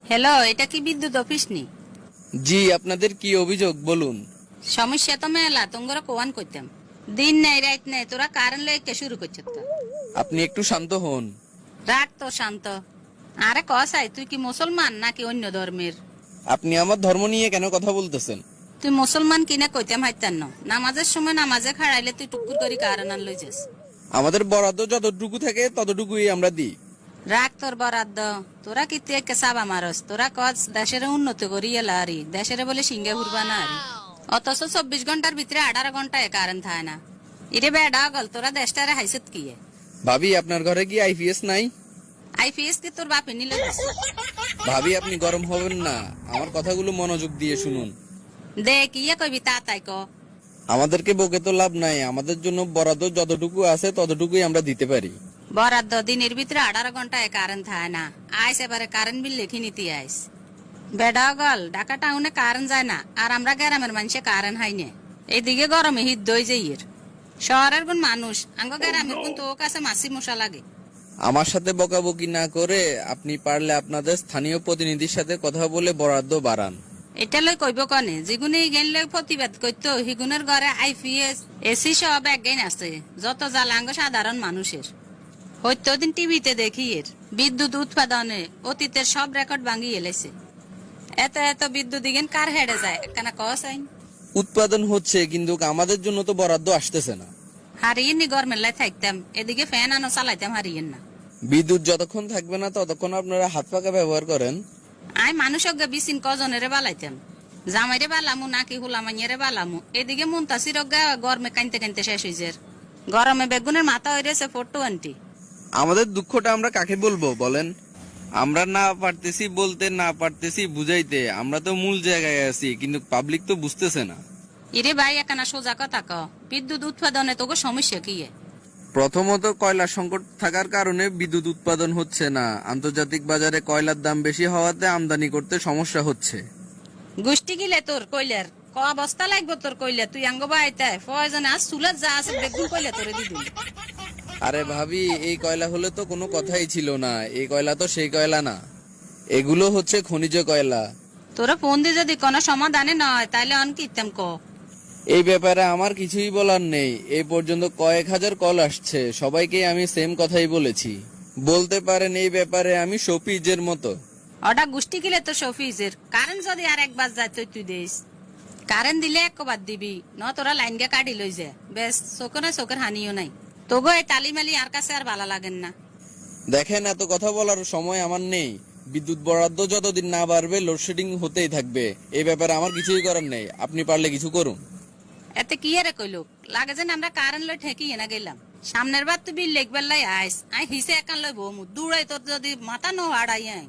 Hello, এটা কি বিদ্যুৎ অফিস নি? জি, আপনাদের কি অভিযোগ বলুন। সমস্যা তো মেলা তোমরা কোয়ান করতাম। দিন নাই রাত নাই তোরা কারেন্ট লইকে শুরু করছ তো। আপনি একটু শান্ত হন। রাখ তো শান্ত। আরে কসাই, তুই কি মুসলমান নাকি অন্য ধর্মের? আপনি আমার ধর্ম নিয়ে কেন কথা বলতেছেন? তুই মুসলমান কিনা কইতাম হাইতান না। নামাজের সময় নামাজে খাড়াইলে তুই টুকুর করি কারেন্ট আন লই যাস। আমাদের বরাদ্দ যতটুকু থাকে ততটুকুই আমরা দিই। রাখ তোর বরাদ্দ। তোরা কি তুই সাবা মারস? তোরা কজ দেশের উন্নতি করি এলারি, দেশের বলে সিঙ্গে ঘুরবা না আরি। অথচ 24 ঘন্টার ভিতরে 18 ঘন্টায় কারেন্ট থাকে না। ইরে বেডা গল, তোরা দেশটারে হাইসত কি? ভাবি, আপনার ঘরে কি আইপিএস নাই? আইপিএস কি তোর বাপে নিলে? ভাবি, আপনি গরম হবেন না, আমার কথাগুলো মনোযোগ দিয়ে শুনুন। দেখ ইয়ে কইবি তা তাই ক। আমাদেরকে বকে তো লাভ নাই, আমাদের জন্য বরাদ্দ যতটুকু আছে ততটুকুই আমরা দিতে পারি। বরাদ্দ দিনের ভিতরে 18 ঘন্টায় কারেন্ট থাকে না। আইস এবারে কারেন্ট বিল লিখে নিতে আইস। বেডা গল, ঢাকা টাউনে কারেন্ট যায় না, আর আমরা গ্রামের মানুষে কারেন্ট হাই না। এইদিকে গরমে হিট দই যাইয়ের। শহরের কোন মানুষ আঙ্গ গ্রামের কোন তো কাছে মাসি মশা লাগে। আমার সাথে বকাবকি না করে আপনি পারলে আপনাদের স্থানীয় প্রতিনিধির সাথে কথা বলে বরাদ্দ বাড়ান। এটা লই কইব কনে, যেগুনে গেন লই প্রতিবাদ করতো হিগুনের ঘরে আইপিএস এসি সব একগাইন আছে। যত জ্বালাঙ্গ সাধারণ মানুষের হয়তো দিন টিভিতে দেখি এর বিদ্যুৎ উৎপাদনে অতীতের সব রেকর্ড ভাঙিয়ে এলেছে। এত এত বিদ্যুৎ দিগেন কার হেডে যায় একখানা কস আইন। উৎপাদন হচ্ছে, কিন্তু আমাদের জন্য তো বরাদ্দ আসতেছে না। হারিয়ে নি গরমের লাই থাকতাম, এদিকে ফ্যান আনো চালাইতাম হারিয়েন না। বিদ্যুৎ যতক্ষণ থাকবে না ততক্ষণ আপনারা হাত পাকা ব্যবহার করেন। আই মানুষ বিচিন কজনেরে বালাইতাম। জামাইরে বালামু নাকি হুলামাইয়ারে বালামু, এদিকে মুন্তাসির গরমে কানতে কানতে শেষ হয়েছে। গরমে বেগুনের মাথা হইরেছে 420। আমাদের দুঃখটা আমরা কাকে বলবো বলেন? আমরা না পারতেছি বলতে, না পারতেছি বুঝাইতে। আমরা তো মূল জায়গায় আছি, কিন্তু পাবলিক তো বুঝতেছে না। ইরে ভাই একখানা সোজা কথা ক, বিদ্যুৎ উৎপাদনে তোকে সমস্যা কি? প্রথমত কয়লার সংকট থাকার কারণে বিদ্যুৎ উৎপাদন হচ্ছে না। আন্তর্জাতিক বাজারে কয়লার দাম বেশি হওয়াতে আমদানি করতে সমস্যা হচ্ছে। গোষ্ঠী গিলে তোর কইলার ক অবস্থা লাগবো তোর কইলা, তুই আঙ্গ বাইতে প্রয়োজনে আজ চুলার যা আছে বেগুন কইলা তোরে দিবি। আরে ভাবি, এই কয়লা হলে তো কোনো কথাই ছিল না। এই কয়লা তো সেই কয়লা না, এগুলো হচ্ছে খনিজ কয়লা। তোরা ফোন দিয়ে যদি কোনো সমাধানে নয় তাইলে অন কিতাম ক। এই ব্যাপারে আমার কিছুই বলার নেই। এই পর্যন্ত কয়েক হাজার কল আসছে, সবাইকে আমি সেম কথাই বলেছি। বলতে পারেন এই ব্যাপারে আমি শফিজের মতো। ওটা গোষ্ঠী গিলে তো শফিজের কারেন্ট যদি আর একবার যায় তুই দিস। কারেন্ট দিলে একবার দিবি, ন তোরা লাইন গে কাটি লই যায় বেশ। চোখে চোখের হানিও নাই। তোগো এই তালিমালি আর কাছে আর ভালো লাগেন না। দেখেন, এত কথা বলার সময় আমার নেই। বিদ্যুৎ বরাদ্দ যতদিন না বাড়বে লোডশেডিং হতেই থাকবে। এই ব্যাপারে আমার কিছুই করার নেই, আপনি পারলে কিছু করুন। এতে কি আরে কইলো লাগে যেন আমরা কারেন্ট লই ঠেকিয়ে না গেলাম। সামনের বার তুই বিল লেখবার লাই আইস, আই হিসে একান লই বমু দূরাই তোর যদি মাথা নো হাড়াই আই।